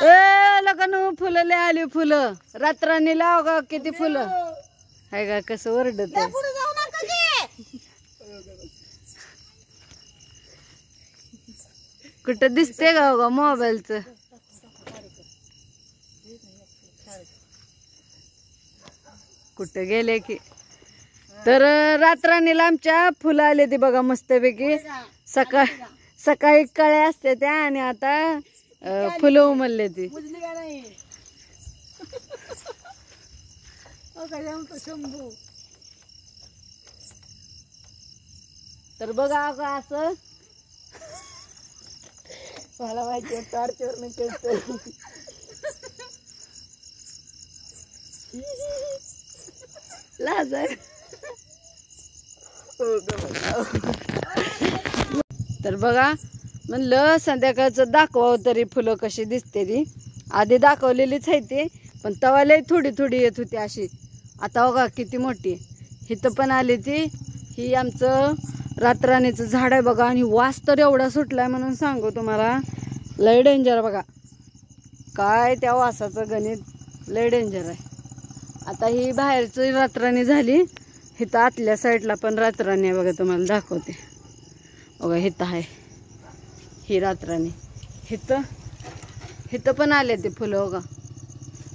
ए लगन फुलं लय आली फुलं रात्रांनी लाव का किती फुलं आहे का कसं ओरडत कुठं दिसते का मोबाईलचं कुठं गेले की तर रात्रांनीला आमच्या फुलं आले ती बघा मस्तपैकी सकाळी कळ्या असते त्या आणि आता फुलं उमलले ती तर बघा असं मला माहिती टॉर्चवर खेळतो लाज आहे तर बघा म्हणलं संध्याकाळचं दाखवावं तरी फुलं कशी दिसते ती आधी दाखवलेलीच आहे ती पण तवा लय थोडी थोडी येत होती अशी आता बघा किती मोठी हिथं पण आली ती ही आमचं रातराणीचं झाड आहे बघा आणि वास तर एवढा सुटलाय म्हणून सांगू तुम्हाला लय डेंजर बघा काय त्या वासाचं गणित लय डेंजर आहे आता ही बाहेरची रातराणी झाली हिथं आतल्या साईडला पण रातराणी आहे बघा तुम्हाला दाखवते बघा हिथं आहे ही रातराणी हिथं पण आले ते फुलं बघा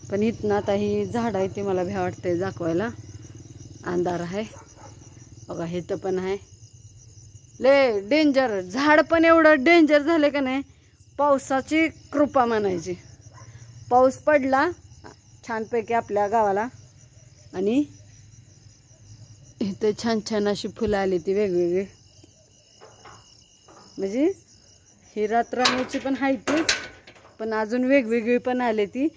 पण इथनं आता ही झाड आहे ती मला भ्या वाटतंय दाखवायला अंधार आहे बघा हिथं पण आहे लय डेंजर झाड पण एवढं डेंजर झालं का नाही पावसाची कृपा म्हणायची पाऊस पडला छानपैकी आपल्या गावाला आणि इथे छान छान अशी फुलं आली ती वेगवेगळी म्हणजे ही रातराणीची पण आहे ती पण अजून वेगवेगळी पण आली ती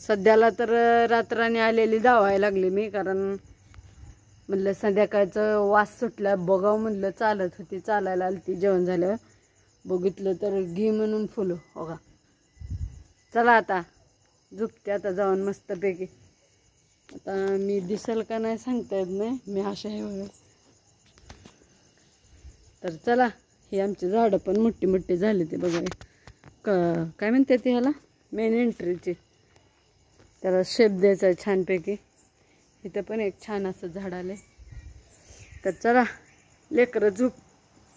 सध्याला तर रातराणी आलेली धावायला लागली मी कारण म्हणलं संध्याकाळचं वास सुटला बघावं म्हणलं चालत होती चालायला आली ती जेवण झालं बघितलं तर घे म्हणून फुलं बघा चला आता झोपते आता जाऊन मस्तपैकी आता मी दिसेल का नाही सांगता येत नाही मी आशा आहे बघा तर चला ही आमची झाडं पण मोठी मोठी झाली ते बघा काय म्हणते ती ह्याला मेन एंट्रीची त्याला शेप द्यायचा आहे छानपैकी इथं पण एक छान असं झाड आले तर चला लेकरं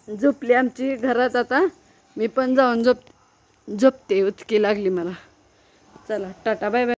झोपली आमची घरात आता मी पण जाऊन झोपते उचकी लागली मला चला टाटा बाय बाय